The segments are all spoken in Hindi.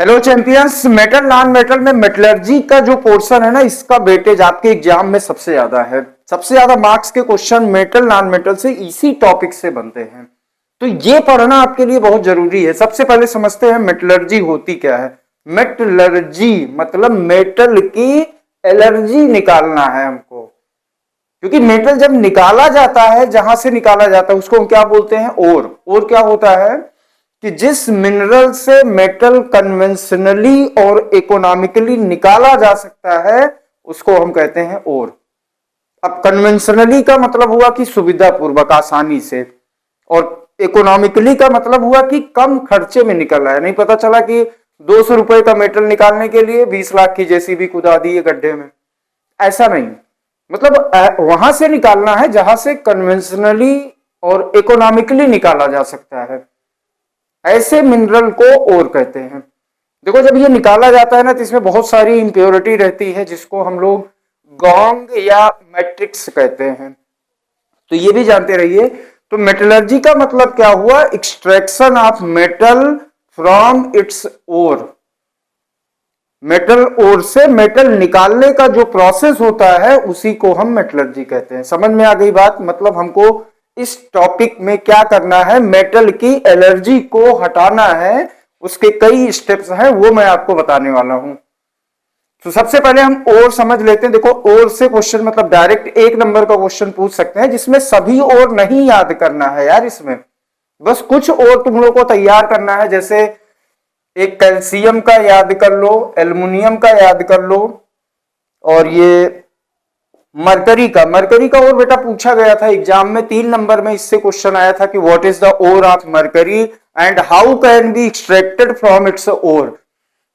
Hello champions. Metal non metal में मेटलर्जी का जो पोर्शन है ना, इसका वेटेज आपके एग्जाम में सबसे ज्यादा है। सबसे ज्यादा मार्क्स के क्वेश्चन मेटल नॉन मेटल से इसी टॉपिक से बनते हैं, तो ये पढ़ना आपके लिए बहुत जरूरी है। सबसे पहले समझते हैं मेटलर्जी होती क्या है। मेटलर्जी मतलब मेटल की एलर्जी निकालना है हमको, क्योंकि मेटल जब निकाला जाता है, जहां से निकाला जाता है उसको हम क्या बोलते हैं, ओर क्या होता है कि जिस मिनरल से मेटल कन्वेंशनली और इकोनॉमिकली निकाला जा सकता है उसको हम कहते हैं ओर। अब कन्वेंशनली का मतलब हुआ कि सुविधा पूर्वक, आसानी से, और इकोनॉमिकली का मतलब हुआ कि कम खर्चे में निकल रहा है। नहीं पता चला कि 200 रुपए का मेटल निकालने के लिए 20 लाख की जेसीबी कुदा दी है गड्ढे में, ऐसा नहीं। मतलब वहां से निकालना है जहां से कन्वेंशनली और इकोनॉमिकली निकाला जा सकता है, ऐसे मिनरल को ओर कहते हैं। देखो, जब ये निकाला जाता है ना, तो इसमें बहुत सारी इंप्योरिटी रहती है जिसको हम लोग गॉन्ग या मैट्रिक्स कहते हैं, तो ये भी जानते रहिए। तो मेटलर्जी का मतलब क्या हुआ, extraction of metal from its ore. Metal ore से मेटल निकालने का जो प्रोसेस होता है उसी को हम मेटलर्जी कहते हैं। समझ में आ गई बात। मतलब हमको इस टॉपिक में क्या करना है, मेटल की एलर्जी को हटाना है। उसके कई स्टेप्स हैं, वो मैं आपको बताने वाला हूं। तो सबसे पहले हम ओर समझ लेते हैं। देखो, ओर से क्वेश्चन मतलब डायरेक्ट 1 नंबर का क्वेश्चन पूछ सकते हैं, जिसमें सभी ओर नहीं याद करना है यार। इसमें बस कुछ ओर तुम लोग को तैयार करना है। जैसे एक कैल्शियम का याद कर लो, एल्युमिनियम का याद कर लो, और ये मरकरी का और बेटा पूछा गया था एग्जाम में 3 नंबर में। इससे क्वेश्चन आया था कि what is the ore of mercury and how can be extracted from its ore.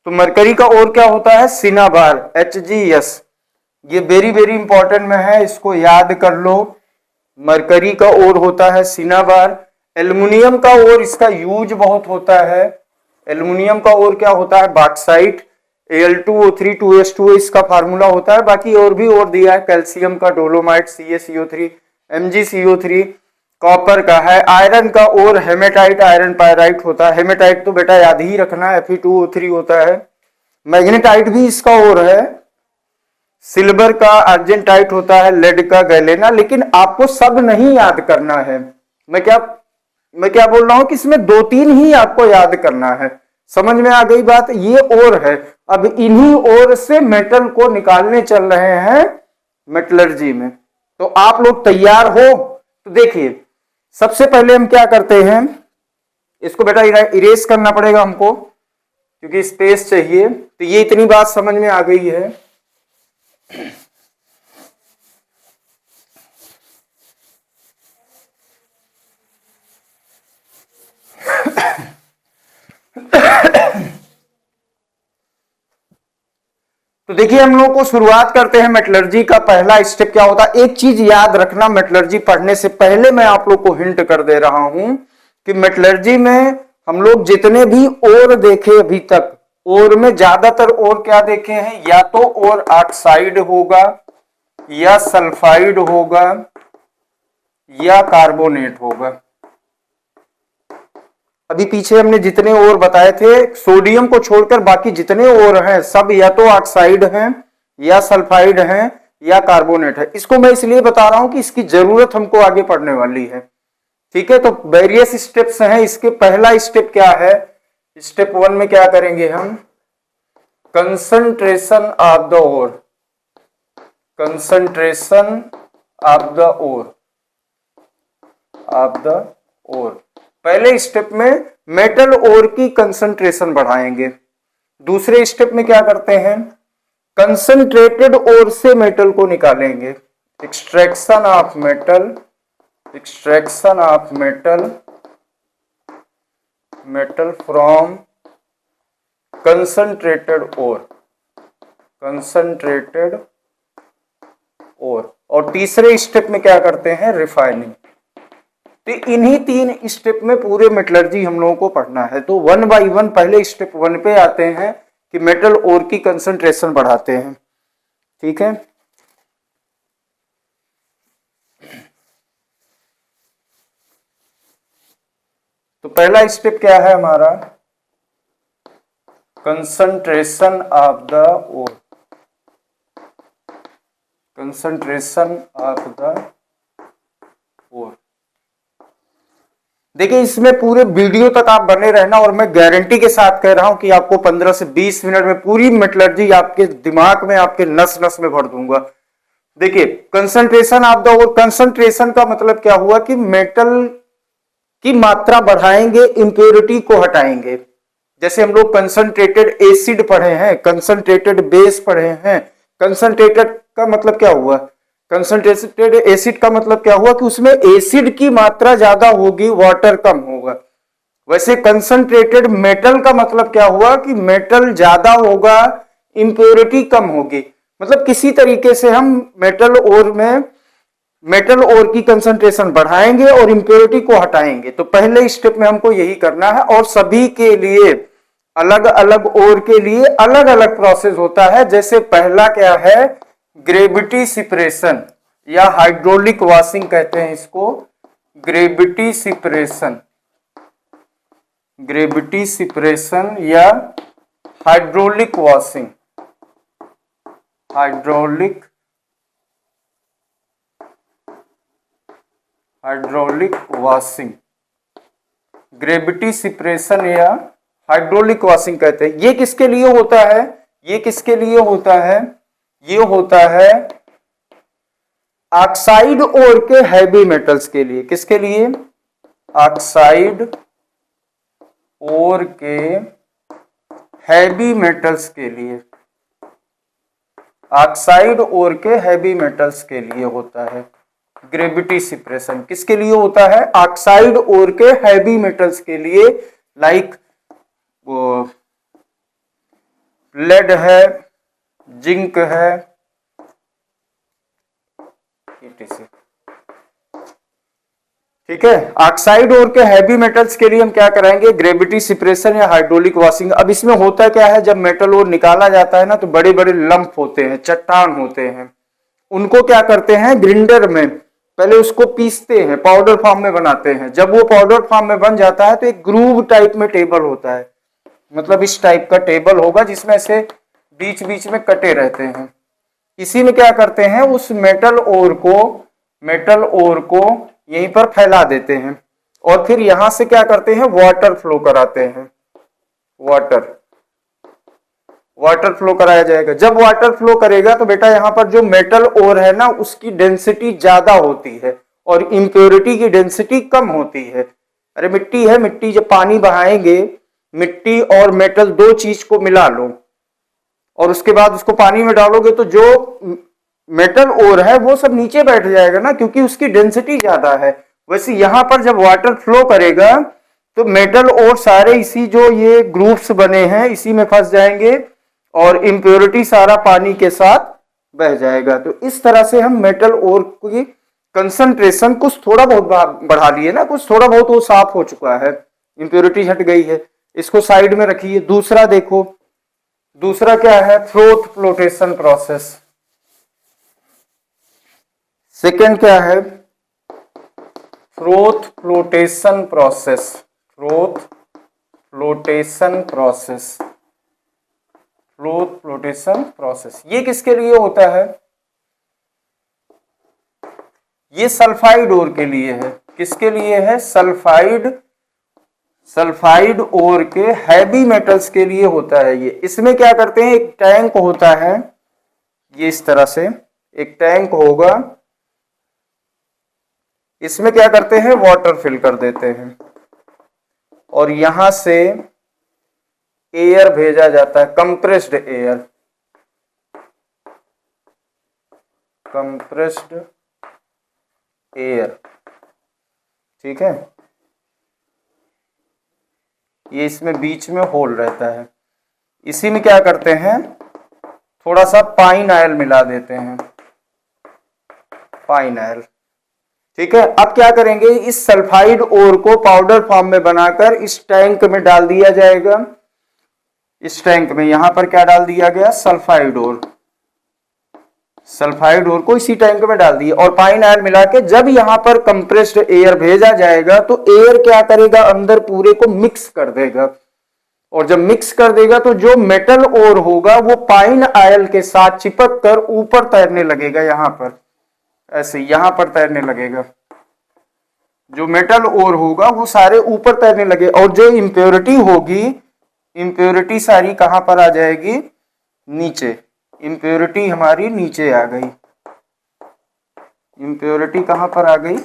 तो मरकरी का ओर क्या होता है, सिनाबार, HgS। ये वेरी वेरी इंपॉर्टेंट में है, इसको याद कर लो। मरकरी का ओर होता है सिनाबार। एल्युमिनियम का ओर, इसका यूज बहुत होता है। एल्युमिनियम का ओर क्या होता है, बॉक्साइट। Al2O3 2s2 इसका फार्मूला होता है। बाकी और भी और दिया है, कैल्शियम का डोलोमाइट CaCO3, MgCO3। कॉपर का है। आयरन का ओर हेमेटाइट, आयरन पायराइट होता है। हेमेटाइट तो बेटा याद ही रखना, Fe2O3 होता है। मैग्नेटाइट भी इसका ओर है। सिल्वर का अर्जेंटाइट होता है। लेड का गैलेना। लेकिन आपको सब नहीं याद करना है। मैं क्या बोल रहा हूं कि इसमें 2-3 ही आपको याद करना है। समझ में आ गई बात। ये ओर है। अब इन्हीं ओर से मेटल को निकालने चल रहे हैं मेटलर्जी में। तो आप लोग तैयार हो? तो देखिए, सबसे पहले हम क्या करते हैं, इसको बेटा इरेज करना पड़ेगा हमको, क्योंकि स्पेस चाहिए। तो ये इतनी बात समझ में आ गई है। तो देखिए, हम लोग को शुरुआत करते हैं। मेटलर्जी का पहला स्टेप क्या होता है, एक चीज याद रखना, मेटलर्जी पढ़ने से पहले मैं आप लोग को हिंट कर दे रहा हूं कि मेटलर्जी में हम लोग जितने भी ओर देखे अभी तक, ओर में ज्यादातर ओर क्या देखे हैं, या तो ओर ऑक्साइड होगा, या सल्फाइड होगा, या कार्बोनेट होगा। अभी पीछे हमने जितने ओर बताए थे, सोडियम को छोड़कर बाकी जितने ओर हैं सब या तो ऑक्साइड हैं, या सल्फाइड हैं, या कार्बोनेट है। इसको मैं इसलिए बता रहा हूं कि इसकी जरूरत हमको आगे पढ़ने वाली है। ठीक है, तो वेरियस स्टेप्स हैं इसके। पहला स्टेप क्या है, स्टेप 1 में क्या करेंगे हम, concentration of the ore. Concentration of the ore, of the ore. पहले स्टेप में मेटल ओर की कंसंट्रेशन बढ़ाएंगे। दूसरे स्टेप में क्या करते हैं, कंसंट्रेटेड ओर से मेटल को निकालेंगे। Extraction of metal, extraction of metal, metal from concentrated ore, concentrated ore. और तीसरे स्टेप में क्या करते हैं, रिफाइनिंग। तो इन्हीं 3 स्टेप में पूरे मेटलर्जी हम लोगों को पढ़ना है। तो 1 बाई 1 पहले स्टेप 1 पे आते हैं कि मेटल ओर की कंसंट्रेशन बढ़ाते हैं। ठीक है, तो पहला स्टेप क्या है हमारा, concentration of the ore, concentration of the ore. देखिए इसमें पूरे वीडियो तक आप बने रहना और मैं गारंटी के साथ कह रहा हूं कि आपको 15 से 20 मिनट में पूरी मेटलर्जी आपके दिमाग में, आपके नस नस में भर दूंगा। देखिए concentration of the ore, concentration का मतलब क्या हुआ कि मेटल की मात्रा बढ़ाएंगे, इंप्योरिटी को हटाएंगे। जैसे हम लोग कंसंट्रेटेड एसिड पढ़े हैं, कंसंट्रेटेड बेस पढ़े हैं। कंसंट्रेटेड का मतलब क्या हुआ, कंसंट्रेटेड एसिड का मतलब क्या हुआ कि उसमें एसिड की मात्रा ज्यादा होगी, वाटर कम होगा। वैसे कंसंट्रेटेड मेटल का मतलब क्या हुआ कि मेटल ज्यादा होगा, इंप्योरिटी कम होगी। मतलब किसी तरीके से हम मेटल ओर में, मेटल ओर की कंसंट्रेशन बढ़ाएंगे और इंप्योरिटी को हटाएंगे। तो पहले स्टेप में हमको यही करना है और सभी के लिए अलग अलग ओर के लिए अलग अलग प्रोसेस होता है। जैसे पहला क्या है, ग्रेविटी सेपरेशन या हाइड्रोलिक वॉशिंग कहते हैं इसको, ग्रेविटी सेपरेशन, ग्रेविटी सेपरेशन या hydraulic washing, hydraulic washing, gravity separation या हाइड्रोलिक वॉशिंग कहते हैं। ये किसके लिए होता है, ये किसके लिए होता है, ये होता है ऑक्साइड ओर के हैवी मेटल्स के लिए। किसके लिए, ऑक्साइड ओर के हैवी मेटल्स के लिए, ऑक्साइड ओर के हैवी मेटल्स के लिए होता है ग्रेविटी सेपरेशन। किसके लिए होता है, ऑक्साइड ओर के हैवी मेटल्स के लिए, लाइक लेड है, जिंक है, ठीक है। ऑक्साइड ओर के हैवी मेटल्स के लिए हम क्या कराएंगे, ग्रेविटी सेपरेशन या हाइड्रोलिक वॉशिंग। अब इसमें होता क्या है, जब मेटल ओर निकाला जाता है ना तो बड़े बड़े लंप होते हैं, चट्टान होते हैं। उनको क्या करते हैं, ग्राइंडर में पहले उसको पीसते हैं, पाउडर फॉर्म में बनाते हैं। जब वो पाउडर फॉर्म में बन जाता है तो एक ग्रूव टाइप में टेबल होता है, मतलब इस टाइप का टेबल होगा जिसमें से बीच बीच में कटे रहते हैं। इसी में क्या करते हैं, उस मेटल ओर को यहीं पर फैला देते हैं और फिर यहां से क्या करते हैं, वाटर फ्लो कराते हैं। वाटर फ्लो कराया जाएगा। जब वाटर फ्लो करेगा तो बेटा यहां पर जो मेटल ओर है ना उसकी डेंसिटी ज्यादा होती है और इंप्योरिटी की डेंसिटी कम होती है। अरे मिट्टी है, मिट्टी जब पानी बहाएंगे, मिट्टी और मेटल दो चीज को मिला लो और उसके बाद उसको पानी में डालोगे तो जो मेटल ओर है वो सब नीचे बैठ जाएगा ना, क्योंकि उसकी डेंसिटी ज्यादा है। वैसे यहां पर जब वाटर फ्लो करेगा तो मेटल ओर सारे इसी जो ये ग्रुप्स बने हैं इसी में फंस जाएंगे और इंप्योरिटी सारा पानी के साथ बह जाएगा। तो इस तरह से हम मेटल ओर की कंसंट्रेशन कुछ थोड़ा बहुत बढ़ा लिए ना, कुछ थोड़ा बहुत वो साफ हो चुका है, इंप्योरिटी हट गई है, इसको साइड में रखिए। दूसरा देखो, दूसरा क्या है, फ्रोथ फ्लोटेशन प्रोसेस। सेकेंड क्या है, froth flotation process, froth flotation process, froth flotation process. ये किसके लिए होता है, ये सल्फाइड ओर के लिए है। किसके लिए है, सल्फाइड ओर के हैवी मेटल्स के लिए होता है ये। इसमें क्या करते हैं, एक टैंक होता है, ये इस तरह से एक टैंक होगा, इसमें क्या करते हैं, वाटर फिल कर देते हैं और यहां से एयर भेजा जाता है, कंप्रेस्ड एयर, कंप्रेस्ड एयर, ठीक है। ये इसमें बीच में होल रहता है, इसी में क्या करते हैं, थोड़ा सा पाइन ऑयल मिला देते हैं, पाइन ऑयल, ठीक है। अब क्या करेंगे, इस सल्फाइड ओर को पाउडर फॉर्म में बनाकर इस टैंक में डाल दिया जाएगा। इस टैंक में यहां पर क्या डाल दिया गया, सल्फाइड ओर, सल्फाइड ओर को इसी टैंक में डाल दिया और पाइन ऑयल मिला के जब यहां पर कंप्रेस्ड एयर भेजा जाएगा तो एयर क्या करेगा, अंदर पूरे को मिक्स कर देगा और जब मिक्स कर देगा तो जो मेटल ओर होगा वो पाइन आयल के साथ चिपक कर ऊपर तैरने लगेगा, यहां पर ऐसे यहां पर तैरने लगेगा। जो मेटल ओर होगा वो सारे ऊपर तैरने लगे और जो इम्प्योरिटी होगी, इम्प्योरिटी सारी कहां पर आ जाएगी, नीचे। इम्प्योरिटी हमारी नीचे आ गई, इम्प्योरिटी कहां पर आ गई,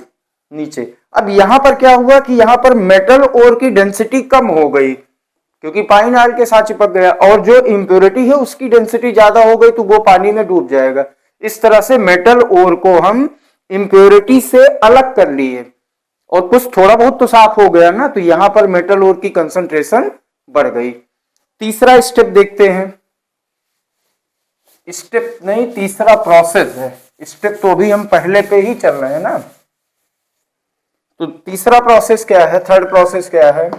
नीचे। अब यहां पर क्या हुआ कि यहां पर मेटल ओर की डेंसिटी कम हो गई क्योंकि पाइन आयल के साथ चिपक गया, और जो इम्प्योरिटी है उसकी डेंसिटी ज्यादा हो गई तो वो पानी में डूब जाएगा। इस तरह से मेटल ओर को हम इम्प्योरिटी से अलग कर लिए और कुछ थोड़ा बहुत तो साफ हो गया ना, तो यहां पर मेटल ओर की कंसंट्रेशन बढ़ गई। तीसरा स्टेप देखते हैं, स्टेप नहीं तीसरा प्रोसेस है, स्टेप तो भी हम पहले पे ही चल रहे हैं ना। तो तीसरा प्रोसेस क्या है, थर्ड प्रोसेस क्या है,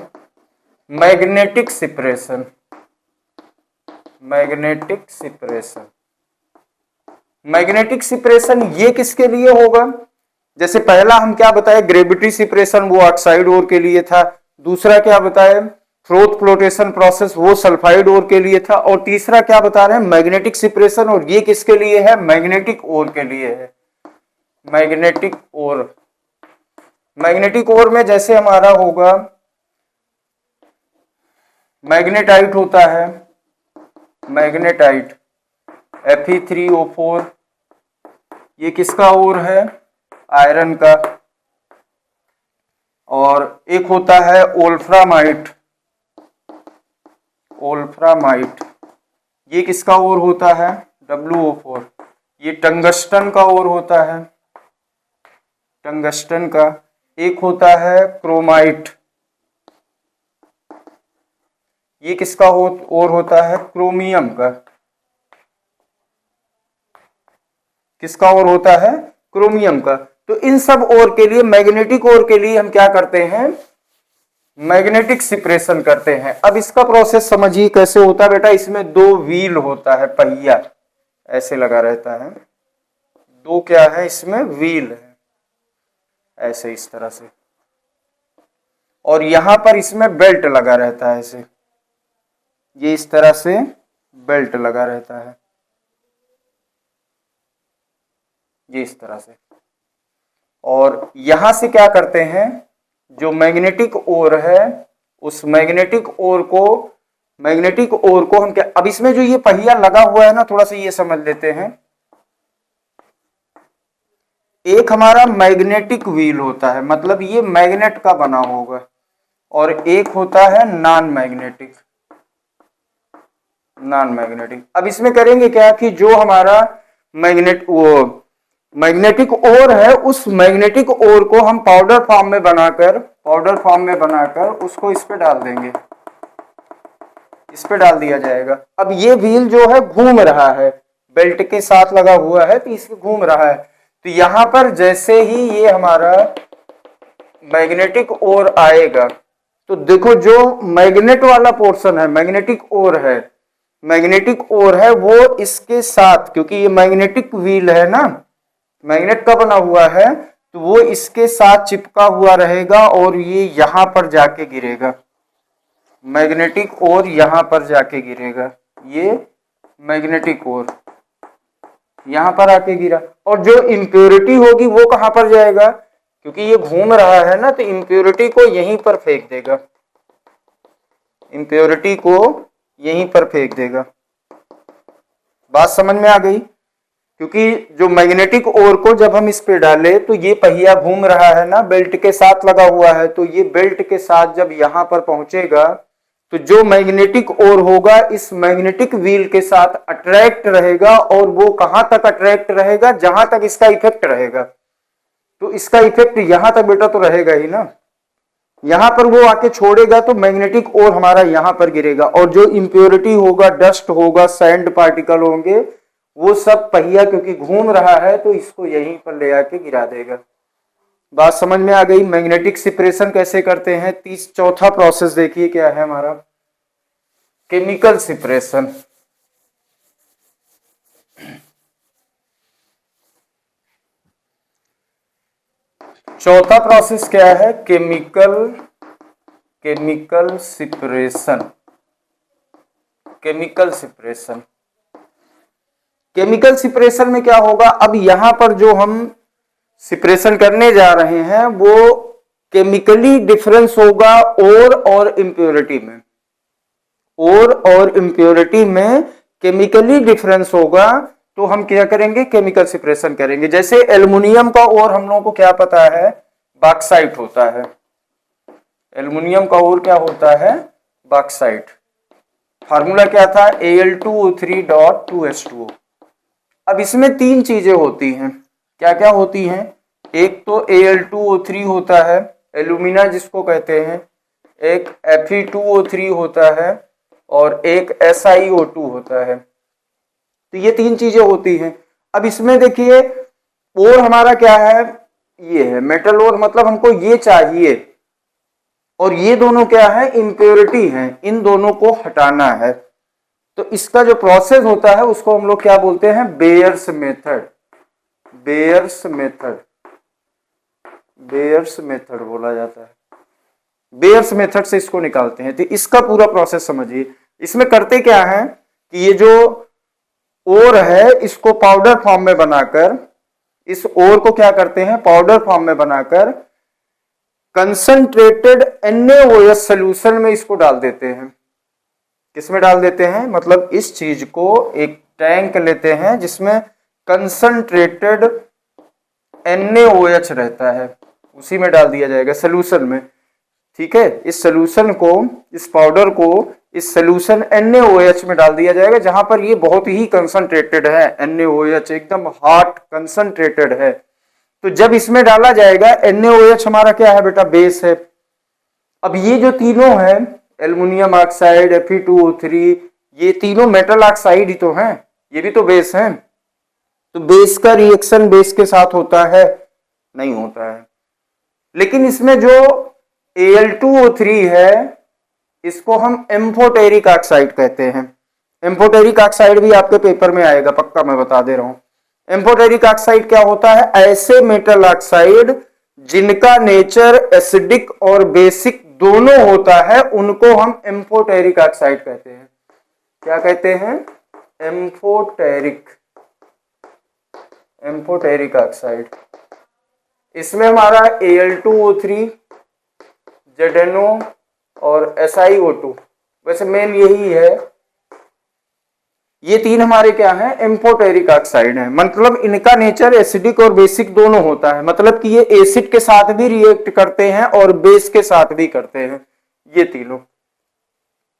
magnetic separation. Magnetic separation, magnetic separation ये किसके लिए होगा, जैसे पहला हम क्या बताए, ग्रेविटी सेपरेशन वो ऑक्साइड ओर के लिए था। दूसरा क्या बताए, फ्रोथ फ्लोटेशन प्रोसेस वो सल्फाइड ओर के लिए था। और तीसरा क्या बता रहे हैं, मैग्नेटिक सेपरेशन, और ये किसके लिए है, मैग्नेटिक ओर के लिए है। मैग्नेटिक ओर, मैग्नेटिक ओर में जैसे हमारा होगा मैग्नेटाइट होता है, मैग्नेटाइट Fe3O4, ये किसका ओर है, आयरन का। और एक होता है ओल्फ्रामाइट, ओल्फ्रामाइट ये किसका ओर होता है, WO4, ये टंगस्टन का ओर होता है, टंगस्टन का। एक होता है क्रोमाइट, ये किसका ओर होता है, क्रोमियम का। किसका ओर होता है, क्रोमियम का। तो इन सब ओर के लिए, मैग्नेटिक ओर के लिए हम क्या करते हैं, मैग्नेटिक सेपरेशन करते हैं। अब इसका प्रोसेस समझिए कैसे होता है बेटा, इसमें दो व्हील होता है, पहिया ऐसे लगा रहता है, दो क्या है इसमें, व्हील है ऐसे इस तरह से, और यहां पर इसमें बेल्ट लगा रहता है ऐसे, ये इस तरह से बेल्ट लगा रहता है, ये इस तरह से। और यहां से क्या करते हैं, जो मैग्नेटिक ओर है उस मैग्नेटिक ओर को हम क्या, अब इसमें जो ये पहिया लगा हुआ है ना, थोड़ा सा ये समझ लेते हैं। एक हमारा मैग्नेटिक व्हील होता है, मतलब ये मैग्नेट का बना होगा, और एक होता है नॉन मैग्नेटिक, नॉन मैग्नेटिक। अब इसमें करेंगे क्या कि जो हमारा मैग्नेटिक ओर है, उस मैग्नेटिक ओर को हम पाउडर फॉर्म में बनाकर उसको इस पे डाल देंगे, इस पे डाल दिया जाएगा। अब ये व्हील जो है घूम रहा है, बेल्ट के साथ लगा हुआ है तो इसमें घूम रहा है। तो यहां पर जैसे ही ये हमारा मैग्नेटिक ओर आएगा, तो देखो जो मैग्नेट वाला पोर्शन है, मैग्नेटिक ओर है वो इसके साथ, क्योंकि ये मैग्नेटिक व्हील है ना, मैग्नेट का बना हुआ है, तो वो इसके साथ चिपका हुआ रहेगा और ये यहां पर जाके गिरेगा, मैग्नेटिक ओर यहां पर जाके गिरेगा, ये मैग्नेटिक ओर यहां पर आके गिरा। और जो इम्प्योरिटी होगी वो कहां पर जाएगा, क्योंकि ये घूम रहा है ना, तो इम्प्योरिटी को यहीं पर फेंक देगा, इम्प्योरिटी को यहीं पर फेंक देगा। बात समझ में आ गई, क्योंकि जो मैग्नेटिक ओर को जब हम इस पे डाले तो ये पहिया घूम रहा है ना, बेल्ट के साथ लगा हुआ है, तो ये बेल्ट के साथ जब यहां पर पहुंचेगा तो जो मैग्नेटिक ओर होगा इस मैग्नेटिक व्हील के साथ अट्रैक्ट रहेगा, और वो कहां तक अट्रैक्ट रहेगा, जहां तक इसका इफेक्ट रहेगा। तो इसका इफेक्ट यहां तक बेटा तो रहेगा ही ना, यहां पर वो आके छोड़ेगा तो मैग्नेटिक ओर हमारा यहां पर गिरेगा, और जो इंप्योरिटी होगा, डस्ट होगा, सैंड पार्टिकल होंगे, वो सब पहिया क्योंकि घूम रहा है तो इसको यहीं पर ले आके गिरा देगा। बात समझ में आ गई, मैग्नेटिक सेपरेशन कैसे करते हैं। चौथा प्रोसेस देखिए क्या है हमारा, केमिकल सेपरेशन। चौथा प्रोसेस क्या है, chemical separation. Chemical separation. Chemical separation में क्या होगा, अब यहां पर जो हम सेपरेशन करने जा रहे हैं वो केमिकली डिफरेंस होगा और इंप्योरिटी में, और इंप्योरिटी में केमिकली डिफरेंस होगा। तो हम क्या करेंगे, केमिकल सेपरेशन करेंगे। जैसे एल्युमिनियम का और हम लोगों को क्या पता है, बॉक्साइट होता है। एल्युमिनियम का और क्या होता है, बॉक्साइट। फार्मूला क्या था, Al2O3.2H2O। अब इसमें तीन चीजें होती हैं, क्या क्या होती हैं, एक तो Al2O3 होता है, एल्यूमिना जिसको कहते हैं, एक Fe2O3 होता है और एक SiO2 होता है। तो ये तीन चीजें होती हैं। अब इसमें देखिए और हमारा क्या है, ये है मेटल और, मतलब हमको ये चाहिए, और ये दोनों क्या है, इंप्योरिटी है, इन दोनों को हटाना है। तो इसका जो प्रोसेस होता है उसको हम लोग क्या बोलते हैं, Bayer's method. Bayer's method, Bayer's method बोला जाता है। बेयर्स मेथड से इसको निकालते हैं। तो इसका पूरा प्रोसेस समझिए। इसमें करते क्या है कि ये जो ओर है इसको पाउडर फॉर्म में बनाकर, इस ओर को क्या करते हैं, पाउडर फॉर्म में बनाकर कंसंट्रेटेड NaOH सोल्यूशन में इसको डाल देते हैं। किसमें डाल देते हैं, मतलब इस चीज को एक टैंक लेते हैं जिसमें कंसंट्रेटेड NaOH रहता है, उसी में डाल दिया जाएगा सोल्यूशन में। ठीक है, इस सोल्यूशन को, इस पाउडर को इस सोल्यूशन NaOH में डाल दिया जाएगा, जहां पर ये बहुत ही कंसंट्रेटेड है, NaOH एकदम हॉट कंसंट्रेटेड है। तो जब इसमें डाला जाएगा, NaOH हमारा क्या है बेटा, बेस है। अब ये जो तीनों है, एल्युमिनियम ऑक्साइड, Fe2O3, ये तीनों मेटल ऑक्साइड ही तो हैं, ये भी तो बेस हैं। तो बेस का रिएक्शन बेस के साथ होता है, नहीं होता है। लेकिन इसमें जो Al2O3 है इसको हम एम्फोटेरिक ऑक्साइड कहते हैं। एम्फोटेरिक ऑक्साइड भी आपके पेपर में आएगा, पक्का मैं बता दे रहा हूं। एम्फोटेरिक ऑक्साइड क्या होता है, ऐसे मेटल ऑक्साइड जिनका नेचर एसिडिक और बेसिक दोनों होता है, उनको हम एम्फोटेरिक ऑक्साइड कहते हैं। क्या कहते हैं, एम्फोटेरिक, एम्फोटेरिक ऑक्साइड। इसमें हमारा Al2O3, ZnO और SiO2, वैसे मेन यही है, ये तीन हमारे क्या हैं, एम्फोटेरिक ऑक्साइड हैं। मतलब इनका नेचर एसिडिक और बेसिक दोनों होता है, मतलब कि ये एसिड के साथ भी रिएक्ट करते हैं और बेस के साथ भी करते हैं, ये तीनों।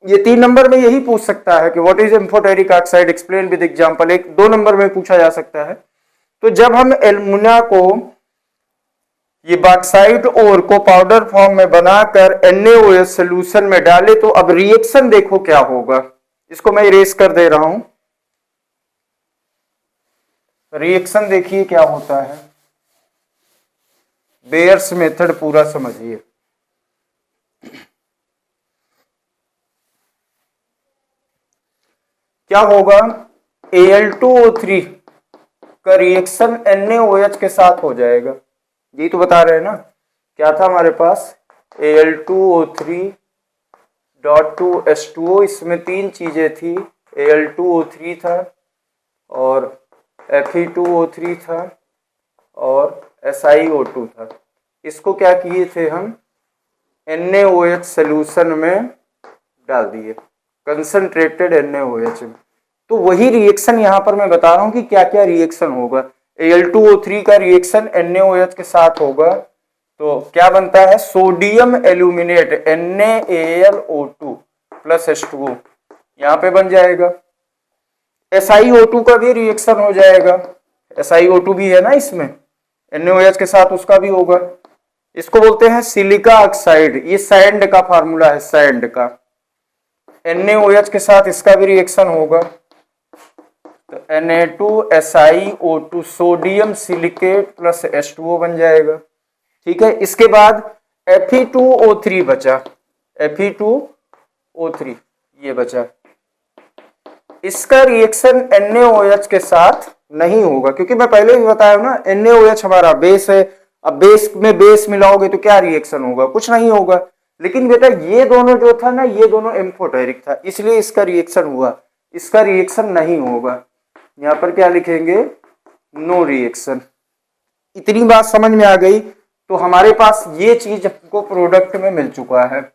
ये 3 नंबर में यही पूछ सकता है कि what is amphoteric oxide, explain with example. 1-2 number में पूछा जा सकता है। तो जब हम एल्युमिना को, ये बॉक्साइट ओर को पाउडर फॉर्म में बनाकर NaOH सोल्यूशन में डाले, तो अब रिएक्शन देखो क्या होगा। इसको मैं इरेज कर दे रहा हूं। रिएक्शन देखिए क्या होता है, बेयर्स मेथड पूरा समझिए। क्या होगा, Al2O3 का रिएक्शन NaOH के साथ हो जाएगा। यही तो बता रहे हैं ना, क्या था हमारे पास, Al2O3.2H2O, इसमें 3 चीजें थी, Al2O3 था और Fe2O3 था और SiO2 था। इसको क्या किए थे हम, NaOH सोल्यूशन में डाल दिए, कंसंट्रेटेड NaOH में। तो वही रिएक्शन यहां पर मैं बता रहा हूं कि क्या क्या रिएक्शन होगा। Al2O3 का रिएक्शन NaOH के साथ होगा, तो क्या बनता है, sodium aluminate NaAlO2 plus H2O यहां पे बन जाएगा। SiO2 का भी रिएक्शन हो जाएगा, SiO2 भी है ना इसमें, NaOH के साथ उसका भी होगा। इसको बोलते हैं सिलिका ऑक्साइड, ये सैंड का फार्मूला है, सैंड का। NaOH के साथ इसका भी रिएक्शन होगा, तो Na2SiO2 sodium silicate plus H2O बन जाएगा। ठीक है, इसके बाद Fe2O3 बचा, Fe2O3 ये बचा। इसका रिएक्शन NaOH के साथ नहीं होगा, क्योंकि मैं पहले भी बताया ना, NaOH हमारा बेस है। अब बेस में बेस मिलाओगे तो क्या रिएक्शन होगा, कुछ नहीं होगा। लेकिन बेटा ये दोनों जो था ना, ये दोनों एम्फोटेरिक था, इसलिए इसका रिएक्शन हुआ, इसका रिएक्शन नहीं होगा। यहाँ पर क्या लिखेंगे, नो रिएक्शन। इतनी बात समझ में आ गई। तो हमारे पास ये चीज हमको प्रोडक्ट में मिल चुका है,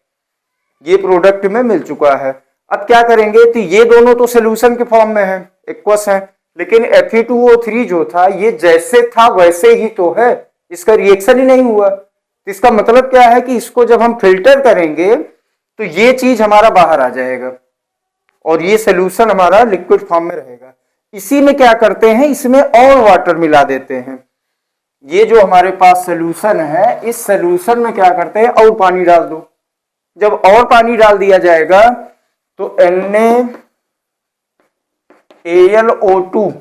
ये प्रोडक्ट में मिल चुका है। अब क्या करेंगे, तो ये दोनों तो सोल्यूशन के फॉर्म में है, एक्वस है, लेकिन Fe2O3 जो था ये जैसे था वैसे ही तो है, इसका रिएक्शन ही नहीं हुआ। तो इसका मतलब क्या है कि इसको जब हम फिल्टर करेंगे तो ये चीज हमारा बाहर आ जाएगा और ये सोल्यूशन हमारा लिक्विड फॉर्म में रहेगा। इसी में क्या करते हैं, इसमें और वाटर मिला देते हैं। ये जो हमारे पास सोल्यूशन है, इस सोल्यूशन में क्या करते हैं, और पानी डाल दो। जब और पानी डाल दिया जाएगा तो NaAlO2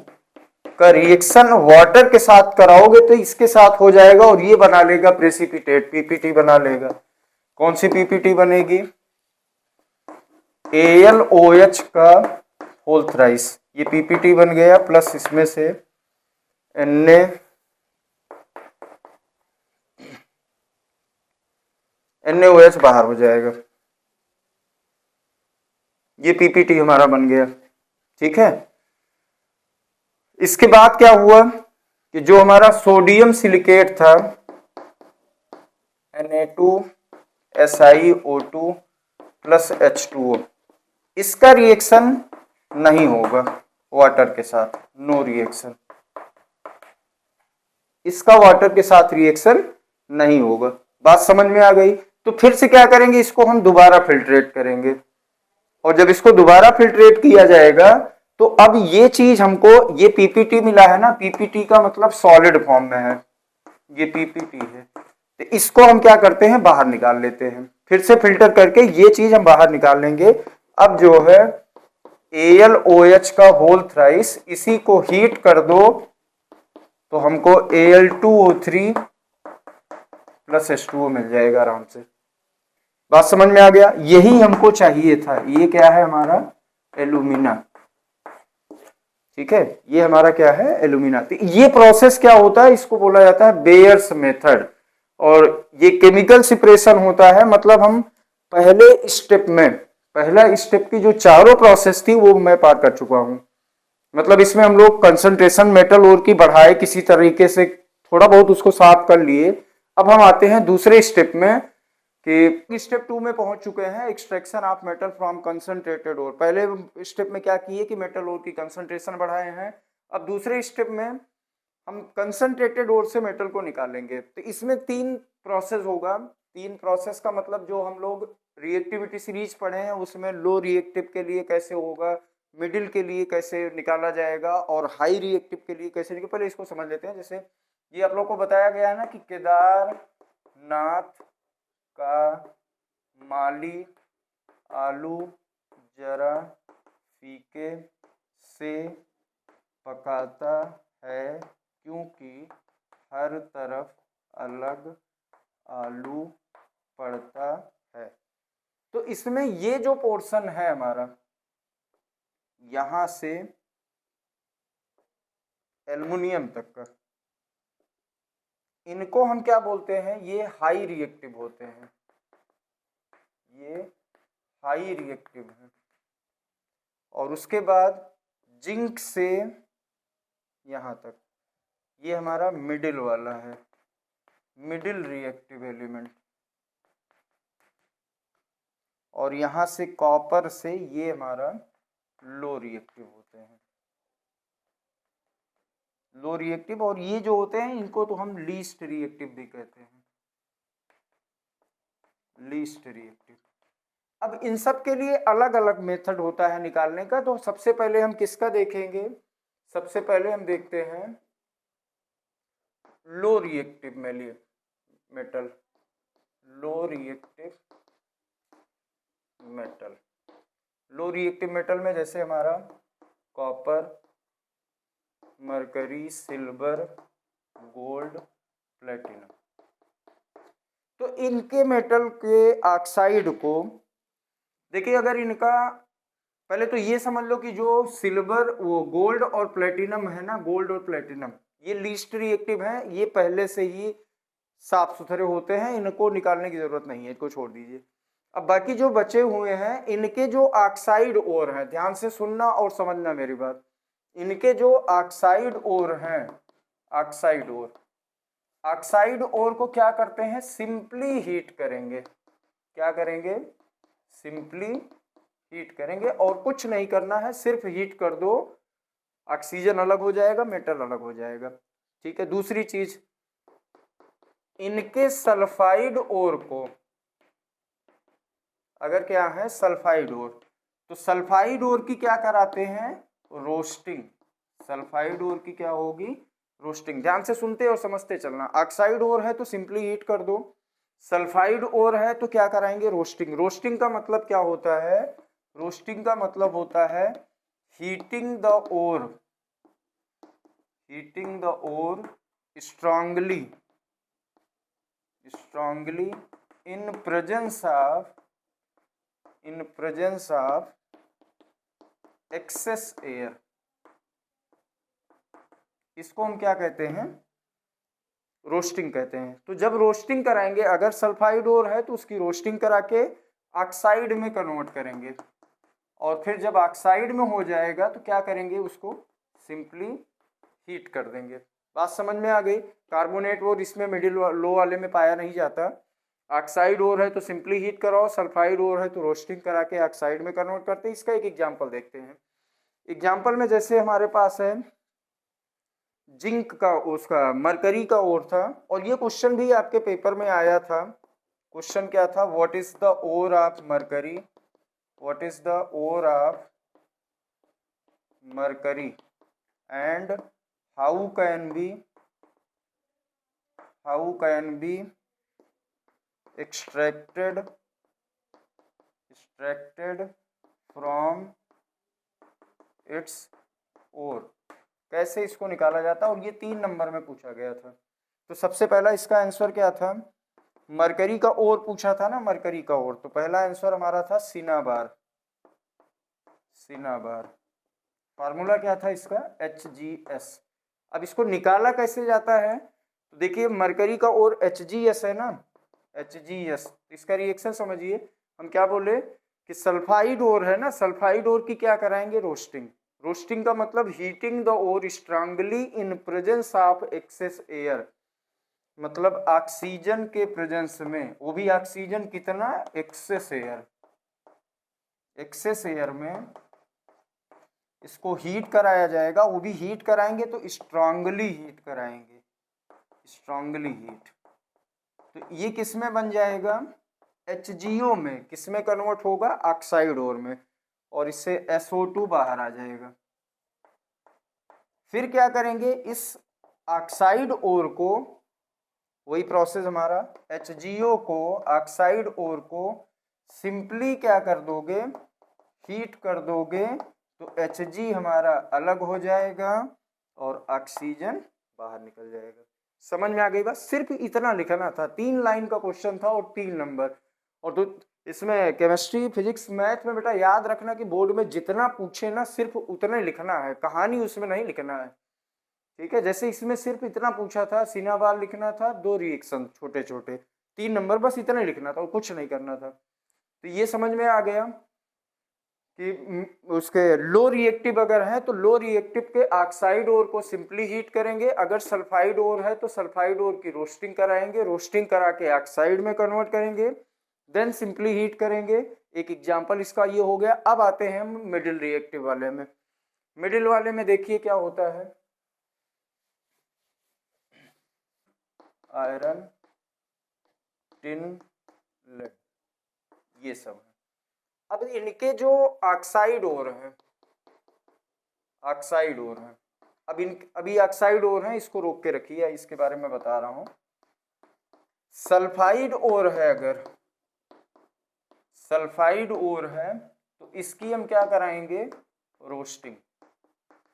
का रिएक्शन वाटर के साथ कराओगे तो इसके साथ हो जाएगा और ये बना लेगा प्रेसिपिटेट, पीपीटी बना लेगा। कौन सी पीपीटी बनेगी, AlOH का होल थ्राइस, ये पीपीटी बन गया, प्लस इसमें से NaOH बाहर हो जाएगा, ये पीपीटी हमारा बन गया। ठीक है, इसके बाद क्या हुआ कि जो हमारा सोडियम सिलिकेट था Na2SiO2 प्लस H2O, इसका रिएक्शन नहीं होगा वाटर के साथ, नो रिएक्शन, इसका वाटर के साथ रिएक्शन नहीं होगा। बात समझ में आ गई। तो फिर से क्या करेंगे, इसको हम दोबारा फिल्ट्रेट करेंगे और जब इसको दोबारा फिल्ट्रेट किया जाएगा तो अब ये चीज हमको, ये पीपीटी मिला है ना, पीपीटी का मतलब सॉलिड फॉर्म में है, ये पीपीटी है, तो इसको हम क्या करते हैं, बाहर निकाल लेते हैं, फिर से फिल्टर करके ये चीज हम बाहर निकाल लेंगे। अब जो है AlOH का होल थ्राइस, इसी को हीट कर दो तो हमको Al2O3 प्लस H2O मिल जाएगा आराम से। बात समझ में आ गया, यही हमको चाहिए था। ये क्या है हमारा, एल्यूमिना। ठीक है, ये हमारा क्या है, एल्यूमिना। तो ये प्रोसेस क्या होता है, इसको बोला जाता है बेयर्स मेथड, और ये केमिकल सेपरेशन होता है। मतलब हम पहले स्टेप में, पहला स्टेप की जो चारों प्रोसेस थी वो मैं पार कर चुका हूं। मतलब इसमें हम लोग कंसंट्रेशन मेटल और की बढ़ाए, किसी तरीके से थोड़ा बहुत उसको साफ कर लिए। अब हम आते हैं दूसरे स्टेप में कि स्टेप 2 में पहुंच चुके हैं, extraction of metal from concentrated ore. पहले स्टेप में क्या किए कि मेटल ओर की कंसंट्रेशन बढ़ाए हैं। अब दूसरे स्टेप में हम कंसंट्रेटेड ओर से मेटल को निकालेंगे। तो इसमें 3 प्रोसेस होगा। 3 प्रोसेस का मतलब जो हम लोग रिएक्टिविटी सीरीज पढ़े हैं उसमें लो रिएक्टिव के लिए कैसे होगा, मिडिल के लिए कैसे निकाला जाएगा और हाई रिएक्टिव के लिए कैसे निकाल। पहले इसको समझ लेते हैं। जैसे ये आप लोग को बताया गया है ना कि केदारनाथ का माली आलू जरा फीके से पकाता है क्योंकि हर तरफ अलग आलू पड़ता है। तो इसमें ये जो पोर्शन है हमारा, यहां से एल्युमिनियम तक का, इनको हम क्या बोलते हैं, ये हाई रिएक्टिव होते हैं, ये हाई रिएक्टिव है। और उसके बाद जिंक से यहां तक, ये हमारा मिडिल वाला है, मिडिल रिएक्टिव एलिमेंट। और यहां से कॉपर से ये हमारा लो रिएक्टिव होते हैं, लो रिएक्टिव। और ये जो होते हैं इनको तो हम लीस्ट रिएक्टिव भी कहते हैं, लीस्ट रिएक्टिव। अब इन सब के लिए अलग अलग मेथड होता है निकालने का। तो सबसे पहले हम किसका देखेंगे, सबसे पहले हम देखते हैं low reactive metal, low reactive metal. Low reactive metal में जैसे हमारा copper, mercury, silver, gold, platinum. तो इनके मेटल के ऑक्साइड को देखिए, अगर इनका पहले तो ये समझ लो कि जो सिल्वर, वो गोल्ड और प्लेटिनम है ना, गोल्ड और प्लेटिनम ये लीस्ट रिएक्टिव हैं, ये पहले से ही साफ सुथरे होते हैं, इनको निकालने की जरूरत नहीं है, इनको छोड़ दीजिए। अब बाकी जो बचे हुए हैं इनके जो ऑक्साइड ओर हैं, ध्यान से सुनना और समझना मेरी बात, इनके जो ऑक्साइड ओर हैं, ऑक्साइड ओर, ऑक्साइड ओर को क्या करते हैं, सिंपली हीट करेंगे। क्या करेंगे, सिंपली हीट करेंगे, और कुछ नहीं करना है, सिर्फ हीट कर दो, ऑक्सीजन अलग हो जाएगा, मेटल अलग हो जाएगा। ठीक है। दूसरी चीज, इनके सल्फाइड ओर को, अगर क्या है सल्फाइड ओर, तो सल्फाइड ओर की क्या कराते हैं, रोस्टिंग। सल्फाइड ओर की क्या होगी, रोस्टिंग। ध्यान से सुनते और समझते चलना। ऑक्साइड ओर है तो सिंपली हीट कर दो, सल्फाइड ओर है तो क्या कराएंगे, रोस्टिंग। रोस्टिंग का मतलब क्या होता है, रोस्टिंग का मतलब होता है heating the ore, heating the ore strongly, strongly in presence of, in presence of excess air. इसको हम क्या कहते हैं, रोस्टिंग कहते हैं। तो जब रोस्टिंग कराएंगे, अगर सल्फाइड ओर है तो उसकी रोस्टिंग करा के ऑक्साइड में कन्वर्ट करेंगे, और फिर जब ऑक्साइड में हो जाएगा तो क्या करेंगे, उसको सिंपली हीट कर देंगे। बात समझ में आ गई। कार्बोनेट ओर इसमें मिडिल लो वाले में पाया नहीं जाता। ऑक्साइड ओर है तो सिंपली हीट कराओ, सल्फाइड ओर है तो रोस्टिंग करा के ऑक्साइड में कन्वर्ट करते हैं। इसका एक एग्जांपल देखते हैं। एग्जांपल में जैसे हमारे पास है जिंक का, उसका मरकरी का ओर था, और ये क्वेश्चन भी आपके पेपर में आया था। क्वेश्चन क्या था, what is the ore of mercury, what is the ore of mercury and how can be extracted from its ore। कैसे इसको निकाला जाता है, और ये 3 नंबर में पूछा गया था। तो सबसे पहला इसका आंसर क्या था, मरकरी का ओर पूछा था ना, मरकरी का ओर, तो पहला आंसर हमारा था सिनाबार, सिनाबार। फार्मूला क्या था इसका, HgS। अब इसको निकाला कैसे जाता है, तो देखिए मरकरी का ओर HgS है ना, HgS। इसका रिएक्शन समझिए, हम क्या बोले कि सल्फाइड ओर है ना, सल्फाइड ओर की क्या कराएंगे, रोस्टिंग। रोस्टिंग का मतलब heating the ore strongly in presence of excess air, मतलब ऑक्सीजन के प्रेजेंस में, वो भी ऑक्सीजन कितना, एक्सेस एयर, एक्सेस एयर में इसको हीट कराया जाएगा। वो भी हीट कराएंगे तो स्ट्रांगली हीट कराएंगे, स्ट्रांगली हीट। तो ये किस में बन जाएगा, HgO में, किस में कन्वर्ट होगा, ऑक्साइड ओर में, और इससे SO2 बाहर आ जाएगा। फिर क्या करेंगे, इस ऑक्साइड ओर को, वही प्रोसेस हमारा, HgO को, ऑक्साइड ओर को सिंपली क्या कर दोगे, हीट कर दोगे, तो Hg हमारा अलग हो जाएगा और ऑक्सीजन बाहर निकल जाएगा। समझ में आ गई बात। सिर्फ इतना लिखना था, 3 लाइन का क्वेश्चन था और 3 नंबर। और तो इसमें केमिस्ट्री, फिजिक्स, मैथ में बेटा याद रखना कि बोर्ड में जितना पूछे ना सिर्फ उतना ही लिखना है, कहानी उसमें नहीं लिखना है। ठीक है। जैसे इसमें सिर्फ इतना पूछा था, सिनाबार लिखना था, 2 रिएक्शन छोटे छोटे, 3 नंबर, बस इतना ही लिखना था और कुछ नहीं करना था। तो ये समझ में आ गया कि उसके लो रिएक्टिव अगर है तो लो रिएक्टिव के ऑक्साइड ओर को सिंपली हीट करेंगे, अगर सल्फाइड ओर है तो सल्फाइड ओर की रोस्टिंग कराएंगे, रोस्टिंग करा के ऑक्साइड में कन्वर्ट करेंगे, देन सिंपली हीट करेंगे। एक एग्जांपल इसका ये हो गया। अब आते हैं हम मिडिल रिएक्टिव वाले में। मिडिल वाले में देखिए क्या होता है, आयरन, टिन, लेड, ये सब है। अब इनके जो ऑक्साइड ओर है, ऑक्साइड ओर है, अभी ऑक्साइड ओर है, इसको रोक के रखिए, इसके बारे में बता रहा हूं। सल्फाइड ओर है, अगर सल्फाइड ओर है तो इसकी हम क्या कराएंगे, रोस्टिंग।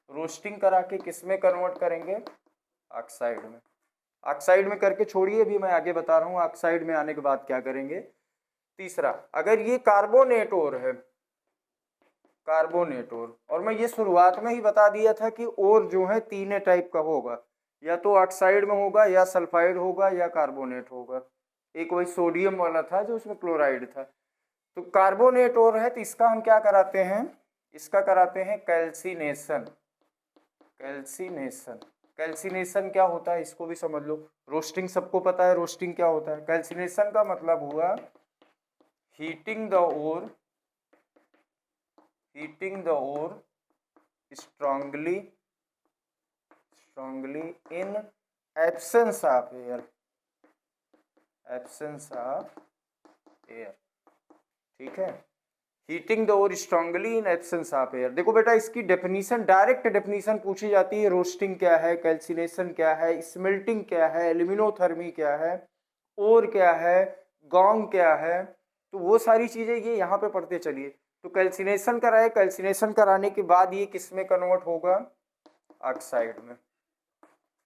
रोस्टिंग करा के किस में कन्वर्ट करेंगे, ऑक्साइड में। ऑक्साइड में करके छोड़िए, अभी मैं आगे बता रहा हूं ऑक्साइड में आने के बाद क्या करेंगे। तीसरा, अगर ये कार्बोनेट ओर है, कार्बोनेट ओर, और मैं ये शुरुआत में ही बता दिया था कि ओर जो है 3 टाइप का होगा, या तो ऑक्साइड में होगा, या सल्फाइड होगा, या कार्बोनेट होगा। एक वही सोडियम वाला था जो उसमें क्लोराइड था। तो कार्बोनेट और है तो इसका हम क्या कराते हैं, इसका कराते हैं कैल्सिनेशन। कैल्सिनेशन, कैल्सिनेशन क्या होता है इसको भी समझ लो। रोस्टिंग सबको पता है, रोस्टिंग क्या होता है। कैल्सिनेशन का मतलब हुआ heating the ore, heating the ore strongly, strongly in absence of air, absence of air, ठीक है। Heating the ore strongly in absence of air. देखो बेटा इसकी डेफिनेशन, डायरेक्ट डेफिनेशन पूछी जाती है। रोस्टिंग क्या है, कैल्सिनेशन क्या है, स्मेल्टिंग क्या है, एल्यूमिनोथर्मी क्या है, और क्या है, गॉन्ग क्या है, तो वो सारी चीजें ये यहाँ पे पढ़ते चलिए। तो कैल्सिनेशन कराए, कैल्सिनेशन कराने के बाद ये किस में कन्वर्ट होगा, ऑक्साइड में।